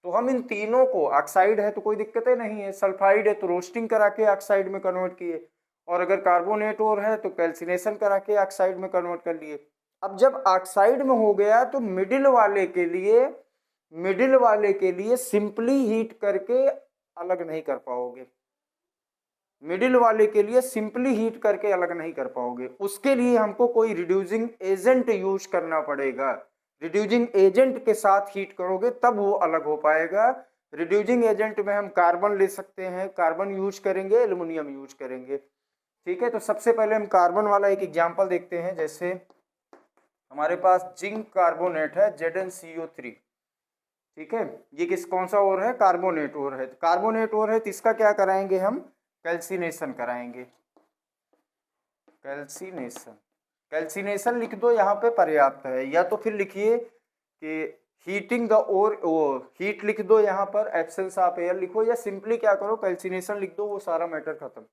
तो हम इन तीनों को, ऑक्साइड है तो कोई दिक्कत नहीं है, सल्फाइड है तो रोस्टिंग करा के ऑक्साइड में कन्वर्ट किए, और अगर कार्बोनेट और है तो कैल्सिनेशन करा के ऑक्साइड में कन्वर्ट कर लिए। अब जब ऑक्साइड में हो गया तो मिडिल वाले के लिए, मिडिल वाले के लिए सिंपली हीट करके अलग नहीं कर पाओगे। मिडिल वाले के लिए सिंपली हीट करके अलग नहीं कर पाओगे, उसके लिए हमको कोई रिड्यूसिंग एजेंट यूज करना पड़ेगा। रिड्यूसिंग एजेंट के साथ हीट करोगे तब वो अलग हो पाएगा। रिड्यूसिंग एजेंट में हम कार्बन ले सकते हैं, कार्बन यूज करेंगे, एल्युमिनियम यूज करेंगे, ठीक है। तो सबसे पहले हम कार्बन वाला एक एग्जांपल देखते हैं। जैसे हमारे पास जिंक कार्बोनेट है ZnCO3, ठीक है। ये किस कौन सा और है, कार्बोनेट और है। कार्बोनेट और है तो इसका क्या कराएंगे हम, कैल्सिनेशन कराएंगे। कैल्सिनेशन, कैल्सिनेशन लिख दो यहाँ पे पर्याप्त है, या तो फिर लिखिए कि हीटिंग द ओर, हीट लिख दो यहाँ पर, एब्सेंस ऑफ एयर लिखो, या सिंपली क्या करो कैल्सिनेशन लिख दो, वो सारा मैटर खत्म।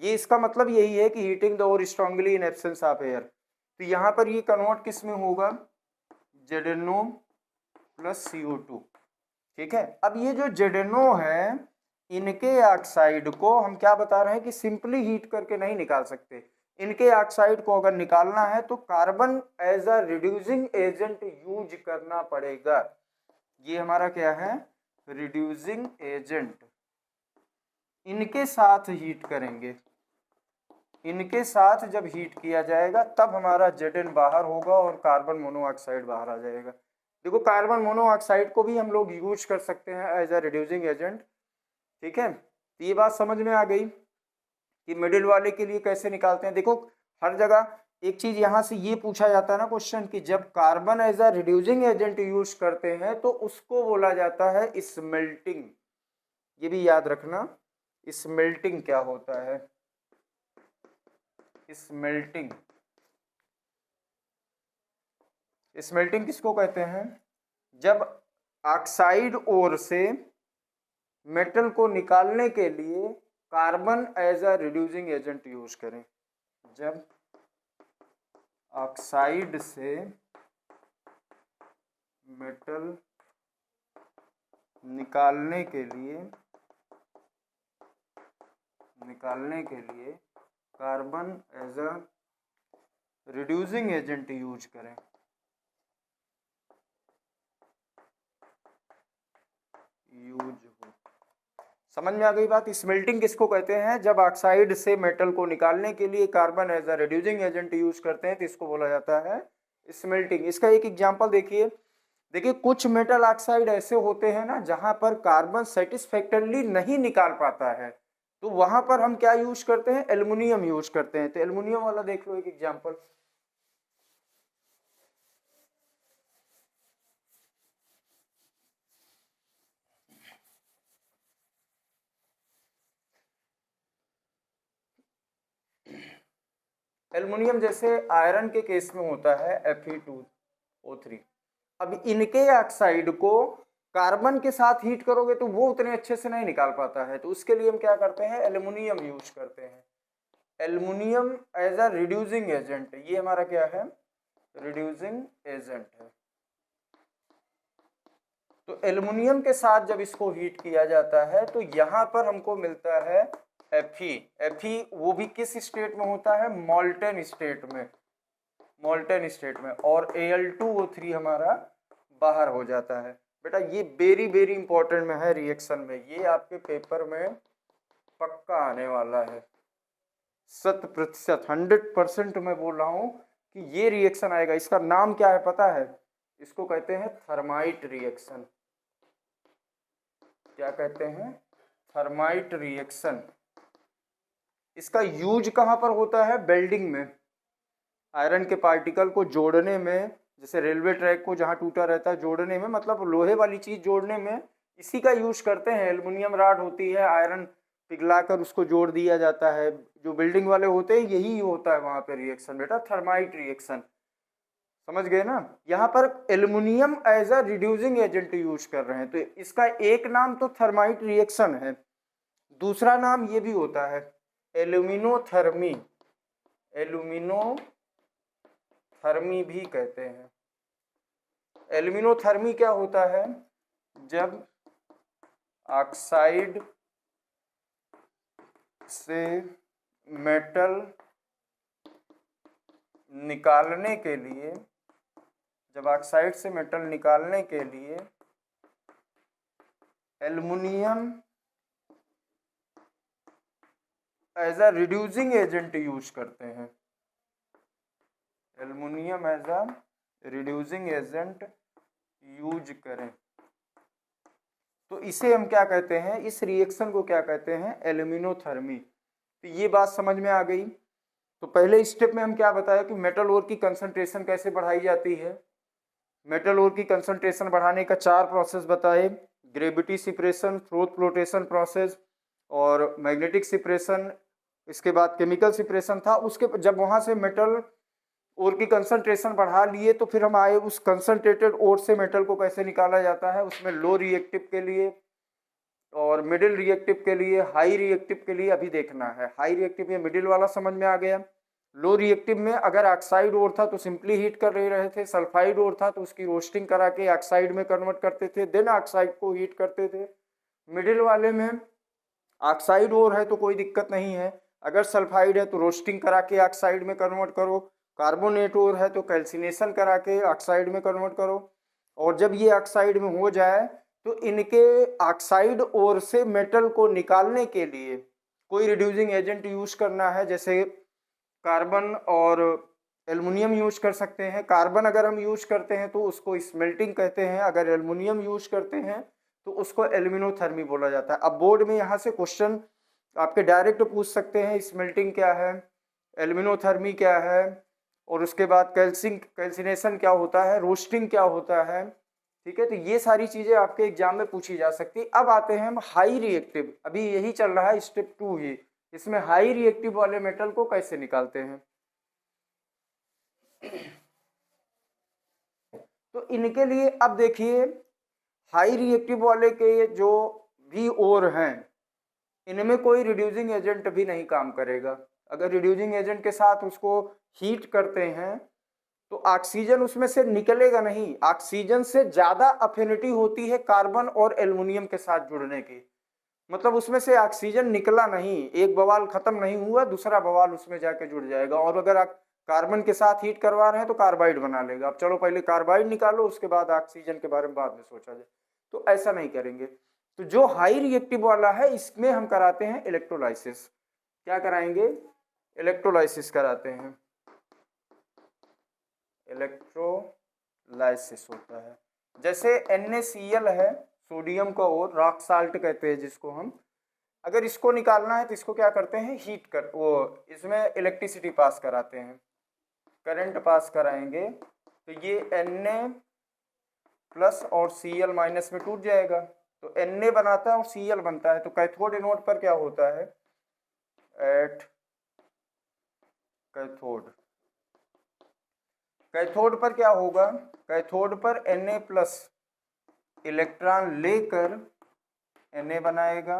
ये इसका मतलब यही है कि heating the ore strongly in absence of air. तो यहाँ पर ये कन्वर्ट किस में होगा, ZnO प्लस CO2, ठीक है। अब ये जो ZnO है, इनके ऑक्साइड को हम क्या बता रहे हैं कि सिंपली हीट करके नहीं निकाल सकते। इनके ऑक्साइड को अगर निकालना है तो carbon as a reducing agent use करना पड़ेगा। ये हमारा क्या है, रिड्यूसिंग एजेंट। इनके साथ हीट करेंगे, इनके साथ जब हीट किया जाएगा तब हमारा Zn बाहर होगा और कार्बन मोनोऑक्साइड बाहर आ जाएगा। देखो कार्बन मोनोऑक्साइड को भी हम लोग यूज कर सकते हैं एज अ रिड्यूसिंग एजेंट, ठीक है। तो ये बात समझ में आ गई कि मिडिल वाले के लिए कैसे निकालते हैं। देखो हर जगह एक चीज यहां से ये पूछा जाता है ना क्वेश्चन, कि जब carbon as a reducing agent use करते हैं तो उसको बोला जाता है स्मेल्टिंग। ये भी याद रखना, स्मेल्टिंग क्या होता है। स्मेल्टिंग, स्मेल्टिंग किसको कहते हैं, जब ऑक्साइड ओर से मेटल को निकालने के लिए carbon as a reducing agent use करें। जब ऑक्साइड से मेटल निकालने के लिए carbon as a reducing agent use करें। समझ में आ गई बात। स्मेल्टिंग किसको कहते हैं, जब ऑक्साइड से मेटल को निकालने के लिए carbon as a reducing agent use करते हैं तो इसको बोला जाता है स्मेल्टिंग। इसका एक एग्जांपल देखिए, देखिए कुछ मेटल ऑक्साइड ऐसे होते हैं ना जहां पर कार्बन सेटिस्फैक्टरली नहीं निकाल पाता है, तो वहां पर हम क्या यूज करते हैं, एल्युमिनियम यूज करते हैं। तो एल्युमिनियम वाला देख लो एक एग्जांपल। एल्युमिनियम जैसे आयरन के केस में होता है Fe2O3। अब इनके ऑक्साइड को कार्बन के साथ हीट करोगे तो वो उतने अच्छे से नहीं निकाल पाता है, तो उसके लिए हम क्या करते हैं, एल्युमिनियम यूज करते हैं। Aluminium as a reducing agent, ये हमारा क्या है, रिड्यूसिंग एजेंट है। तो एल्युमिनियम के साथ जब इसको हीट किया जाता है तो यहां पर हमको मिलता है Fe। वो भी किस स्टेट में होता है, मोल्टेन स्टेट में, मोल्टेन स्टेट में, और Al2O3 हमारा बाहर हो जाता है। बेटा ये वेरी वेरी इंपॉर्टेंट में है रिएक्शन में, ये आपके पेपर में पक्का आने वाला है। 100%, 100% मैं बोल रहा हूं कि ये रिएक्शन आएगा। इसका नाम क्या है पता है? इसको कहते हैं थर्माइट रिएक्शन। क्या कहते हैं? Thermite reaction. इसका यूज कहां पर होता है? वेल्डिंग में, आयरन के पार्टिकल को जोड़ने में, जैसे रेलवे ट्रैक को जहां टूटा रहता है जोड़ने में, मतलब लोहे वाली चीज जोड़ने में इसी का यूज करते हैं। एल्युमिनियम रॉड होती है, आयरन पिघलाकर उसको जोड़ दिया जाता है। जो बिल्डिंग वाले होते हैं यही होता है वहां पे रिएक्शन बेटा, थर्माइट रिएक्शन। समझ गए ना? यहाँ पर aluminium as a reducing agent use कर रहे हैं, तो इसका एक नाम तो थर्माइट रिएक्शन है, दूसरा नाम ये भी होता है एल्यूमिनोथर्मी। एल्यूमिनोथर्मी भी कहते हैं। एल्यूमिनोथर्मी क्या होता है? जब ऑक्साइड से मेटल निकालने के लिए, जब ऑक्साइड से मेटल निकालने के लिए aluminium as a reducing agent use करते हैं। Aluminium as a reducing agent use करें तो इसे हम क्या कहते हैं? इस रिएक्शन को क्या कहते हैं? एल्यूमिनोथर्मी। तो ये बात समझ में आ गई। तो पहले स्टेप में हम क्या बताया कि मेटल ओर की कंसंट्रेशन कैसे बढ़ाई जाती है। मेटल ओर की कंसंट्रेशन बढ़ाने का 4 प्रोसेस बताए, gravity separation, throat flotation process और मैग्नेटिक सिपरेशन, इसके बाद केमिकल सिपरेशन था। उसके जब वहां से मेटल ओर की कंसंट्रेशन बढ़ा लिए तो फिर हम आए उस कंसंट्रेटेड ओर से मेटल को कैसे निकाला जाता है। उसमें लो रिएक्टिव के लिए और मिडिल रिएक्टिव के लिए, हाई रिएक्टिव के लिए अभी देखना है। हाई रिएक्टिव या मिडिल वाला समझ में आ गया। लो रिएक्टिव में अगर ऑक्साइड ओर था तो सिंपली हीट कर रहे थे, सल्फाइड ओर था तो उसकी रोस्टिंग करा के ऑक्साइड में कन्वर्ट करते थे, देन ऑक्साइड को हीट करते थे। मिडिल वाले में ऑक्साइड ओर है तो कोई दिक्कत नहीं है, अगर सल्फाइड है तो रोस्टिंग करा के ऑक्साइड में कन्वर्ट करो, कार्बोनेट ओर है तो कैल्सिनेशन करा के ऑक्साइड में कन्वर्ट करो। और जब ये ऑक्साइड में हो जाए तो इनके ऑक्साइड ओर से मेटल को निकालने के लिए कोई रिड्यूसिंग एजेंट यूज करना है, जैसे कार्बन और एल्युमिनियम यूज कर सकते हैं। कार्बन अगर हम यूज करते हैं तो उसको स्मेल्टिंग कहते हैं, अगर एल्युमिनियम यूज करते हैं तो उसको एल्यूमिनोथर्मी बोला जाता है। अब बोर्ड में यहाँ से क्वेश्चन आपके डायरेक्ट पूछ सकते हैं, स्मेल्टिंग क्या है, एल्यूमिनोथर्मी क्या है, और उसके बाद कैल्सिनेशन क्या होता है, रोस्टिंग क्या होता है। ठीक है, तो ये सारी चीजें आपके एग्जाम में पूछी जा सकती। अब आते हैं हम हाई रिएक्टिव, अभी यही चल रहा है स्टेप 2 ही। इसमें हाई रिएक्टिव वाले मेटल को कैसे निकालते हैं। तो इनके लिए अब देखिए, हाई रिएक्टिव वाले के जो भी ओर हैं इनमें कोई रिड्यूसिंग एजेंट भी नहीं काम करेगा। अगर रिड्यूसिंग एजेंट के साथ उसको हीट करते हैं तो ऑक्सीजन उसमें से निकलेगा नहीं। ऑक्सीजन से ज्यादा अफिनिटी होती है कार्बन और एल्युमिनियम के साथ जुड़ने की, मतलब उसमें से ऑक्सीजन निकला नहीं, एक बवाल खत्म नहीं हुआ, दूसरा बवाल उसमें जाके जुड़ जाएगा। और अगर आप कार्बन के साथ हीट करवा रहे हैं तो कार्बाइड बना लेगा। अब चलो पहले कार्बाइड निकालो, उसके बाद ऑक्सीजन के बारे में बाद में सोचा जाए। तो ऐसा नहीं करेंगे। तो जो हाई रिएक्टिव वाला है इसमें हम कराते हैं इलेक्ट्रोलाइसिस। क्या कराएंगे? इलेक्ट्रोलाइसिस कराते हैं। इलेक्ट्रोलाइसिस होता है, जैसे NaCl है सोडियम का और रॉक साल्ट कहते हैं जिसको हम, अगर इसको निकालना है तो इसको क्या करते हैं, हीट कर वो इसमें इलेक्ट्रिसिटी पास कराते हैं, करंट पास कराएंगे तो ये Na प्लस और Cl माइनस में टूट जाएगा, तो Na बनाता है और Cl बनता है। तो कैथोड एनोड पर क्या होता है, एट कैथोड पर क्या होगा, कैथोड पर Na प्लस इलेक्ट्रॉन लेकर Na बनाएगा,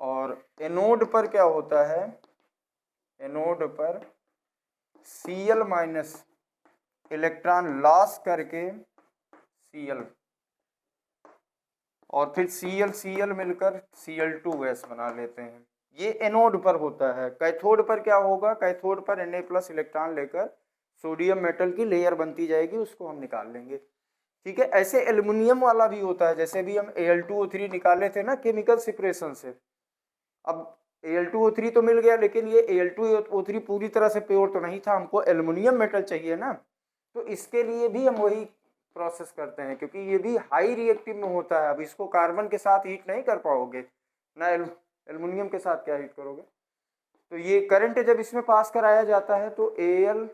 और एनोड पर क्या होता है, एनोड पर Cl माइनस इलेक्ट्रॉन लॉस करके Cl, और फिर Cl मिलकर Cl2 गैस बना लेते हैं। ये एनोड पर होता है। कैथोड पर क्या होगा, कैथोड पर Na प्लस इलेक्ट्रॉन लेकर सोडियम मेटल की लेयर बनती जाएगी, उसको हम निकाल लेंगे। ठीक है, ऐसे एल्युमिनियम वाला भी होता है, जैसे भी हम Al2O3 निकाले थे ना केमिकल सिपरेशन से। अब Al2O3 तो मिल गया, लेकिन ये Al2O3 पूरी तरह से प्योर तो नहीं था, हमको एल्युमिनियम मेटल चाहिए ना। तो इसके लिए भी हम वही प्रोसेस करते हैं, क्योंकि ये भी हाई रिएक्टिव में होता है। अब इसको कार्बन के साथ हीट नहीं कर पाओगे ना, एल्युमिनियम के साथ क्या हीट करोगे। तो ये करंट जब इसमें पास कराया जाता है तो Al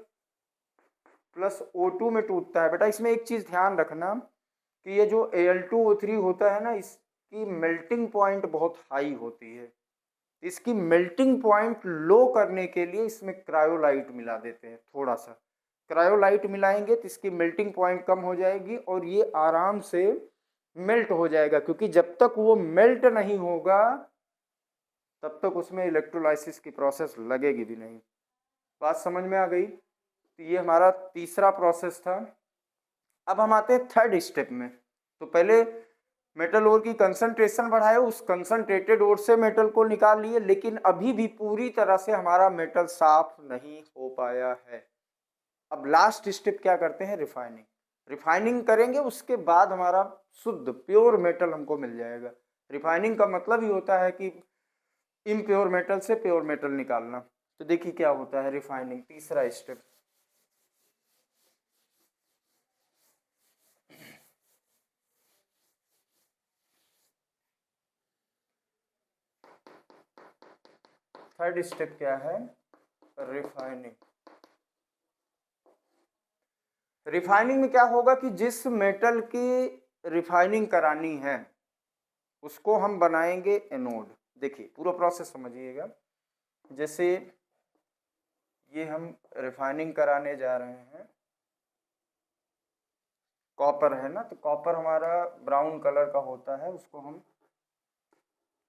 प्लस O2 में टूटता है। बेटा इसमें एक चीज ध्यान रखना कि ये जो Al2O3 होता है ना, इसकी मेल्टिंग पॉइंट बहुत हाई होती है। इसकी मेल्टिंग पॉइंट लो करने के लिए इसमें क्रायोलाइट मिला देते हैं। थोड़ा सा क्रायोलाइट मिलाएंगे तो इसकी मेल्टिंग पॉइंट कम हो जाएगी और ये आराम से मेल्ट हो जाएगा, क्योंकि जब तक वो मेल्ट नहीं होगा तब तक उसमें इलेक्ट्रोलाइसिस की प्रोसेस लगेगी भी नहीं। बात समझ में आ गई। तो ये हमारा तीसरा प्रोसेस था। अब हम आते हैं थर्ड स्टेप में। तो पहले मेटल ओर की कंसंट्रेशन बढ़ाए, उस कंसंट्रेटेड ओर से मेटल को निकाल लिए, लेकिन अभी भी पूरी तरह से हमारा मेटल साफ नहीं हो पाया है। अब लास्ट स्टेप क्या करते हैं, रिफाइनिंग। रिफाइनिंग करेंगे, उसके बाद हमारा शुद्ध प्योर मेटल हमको मिल जाएगा। रिफाइनिंग का मतलब ही होता है कि इम्प्योर मेटल से प्योर मेटल निकालना। तो देखिए क्या होता है रिफाइनिंग, तीसरा स्टेप। थर्ड स्टेप क्या है, रिफाइनिंग। रिफाइनिंग में क्या होगा कि जिस मेटल की रिफाइनिंग करानी है उसको हम बनाएंगे एनोड। देखिए पूरा प्रोसेस समझिएगा। जैसे ये हम रिफाइनिंग कराने जा रहे हैं, कॉपर है ना, तो कॉपर हमारा ब्राउन कलर का होता है, उसको हम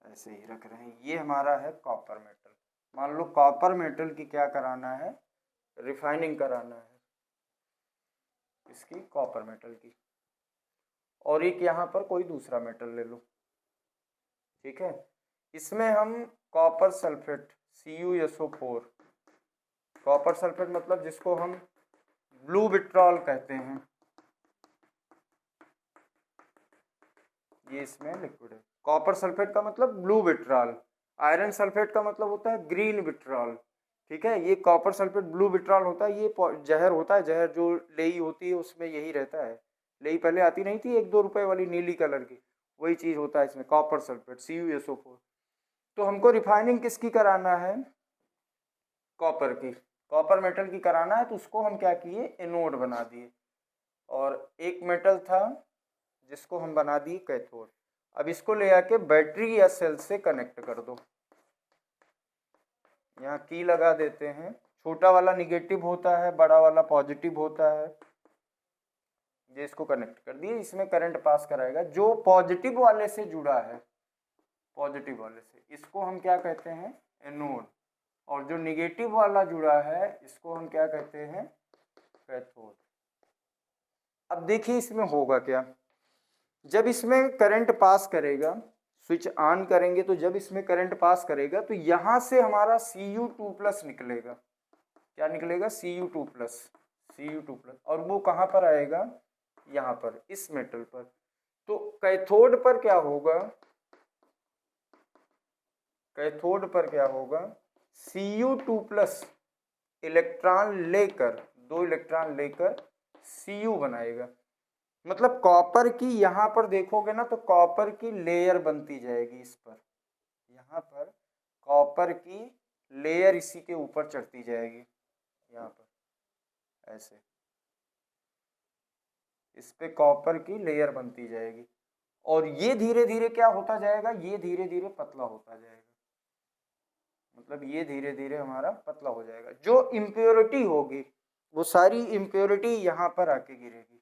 ऐसे ही रख रहे हैं। ये हमारा है कॉपर मेटल। मान लो कॉपर मेटल की क्या कराना है, रिफाइनिंग कराना है इसकी, कॉपर मेटल की। और एक यहाँ पर कोई दूसरा मेटल ले लो, ठीक है। इसमें हम copper sulphate CuSO4, copper sulphate मतलब जिसको हम ब्लू विट्रॉल कहते हैं, ये इसमें लिक्विड है। कॉपर सल्फेट का मतलब ब्लू विट्रॉल, आयरन सल्फेट का मतलब होता है ग्रीन विट्रॉल, ठीक है। ये कॉपर सल्फेट ब्लू विट्रॉल होता है, ये जहर होता है। जहर जो लेई होती है उसमें यही रहता है। लेई पहले आती नहीं थी 1-2 रुपए वाली नीली कलर की, वही चीज होता है इसमें, कॉपर सल्फेट CuSO4। तो हमको रिफाइनिंग किसकी कराना है, कॉपर की, कॉपर मेटल की कराना है। तो उसको हम क्या किए, एनोड बना दिए। और एक मेटल था जिसको हम बना दिए कैथोड। अब इसको ले आके बैटरी या सेल से कनेक्ट कर दो। यहाँ की लगा देते हैं। छोटा वाला निगेटिव होता है, बड़ा वाला पॉजिटिव होता है। ये इसको कनेक्ट कर दिए, इसमें करंट पास कराएगा। जो पॉजिटिव वाले से जुड़ा है, पॉजिटिव वाले से, इसको हम क्या कहते हैं, एनोड। और जो निगेटिव वाला जुड़ा है इसको हम क्या कहते हैं, कैथोड। अब देखिए इसमें होगा क्या, जब इसमें करंट पास करेगा, स्विच ऑन करेंगे तो जब इसमें करंट पास करेगा तो यहां से हमारा Cu2+ निकलेगा। क्या निकलेगा, Cu2+, और वो कहां पर आएगा, यहां पर, इस मेटल पर। तो कैथोड पर क्या होगा, कैथोड पर क्या होगा, Cu2+ इलेक्ट्रॉन लेकर, 2 इलेक्ट्रॉन लेकर Cu बनाएगा। मतलब कॉपर की यहां पर देखोगे ना तो कॉपर की लेयर बनती जाएगी इस पर, यहां पर कॉपर की लेयर इसी के ऊपर चढ़ती जाएगी, यहां पर ऐसे इस पे कॉपर की लेयर बनती जाएगी। और ये धीरे धीरे क्या होता जाएगा, ये धीरे धीरे पतला होता जाएगा। मतलब ये धीरे धीरे हमारा पतला हो जाएगा। जो इम्प्योरिटी होगी वो सारी इम्प्योरिटी यहाँ पर आके गिरेगी,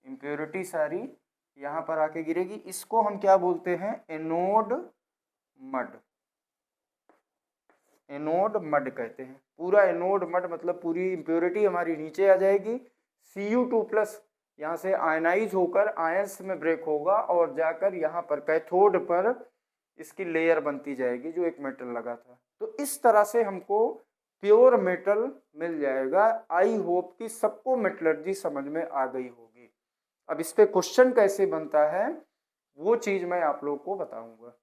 इम्प्योरिटी सारी यहाँ पर आके गिरेगी। इसको हम क्या बोलते हैं, एनोड मड, एनोड मड कहते हैं। पूरा एनोड मड मतलब पूरी इम्प्योरिटी हमारी नीचे आ जाएगी। Cu2+ यहाँ से आयनाइज होकर आयंस में ब्रेक होगा और जाकर यहाँ पर कैथोड पर इसकी लेयर बनती जाएगी जो एक मेटल लगा था। तो इस तरह से हमको प्योर मेटल मिल जाएगा। आई होप कि सबको मेटलर्जी समझ में आ गई होगी। अब इस पे क्वेश्चन कैसे बनता है वो चीज मैं आप लोग को बताऊंगा।